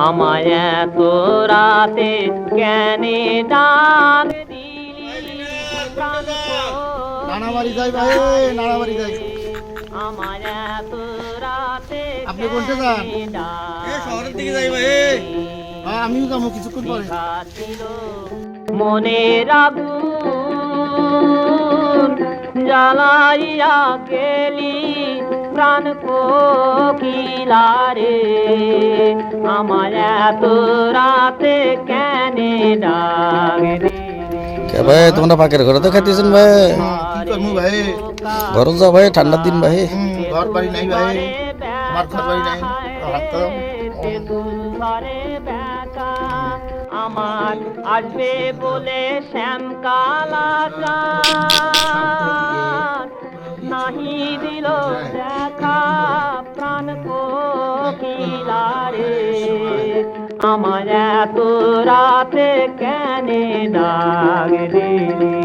আমায় এত রাতে কেনে ডাক দিলি প্রাণ নানাবাড়ি যাই ভাই, নানাবাড়ি যাই। আমায় এত রাতে আপনি কোনটা যান? শহরের দিকে যাই ভাই। আমিও যাবো কিছুক্ষণ পরে। মনের আগুন জ্বালাইয়া গেলি প্রাণ কোকিলারে আমার এত রাতে কেনে ডাক কে ভাই তোমরা পাকের ঘরে তো খাইতেছেন ভাই? কি করবো ভাই? ঘর যাও ভাই, ঠান্ডার দিন ভাই। ঘর বাড়ি নাই ভাই, আমার ঘর বাড়ি নাই। আমার আসবে বলে শ্যামকালা নাহি দিল দেখা প্রাণ কোকিলারে আমার এত রাতে কেনে ডাক দিলি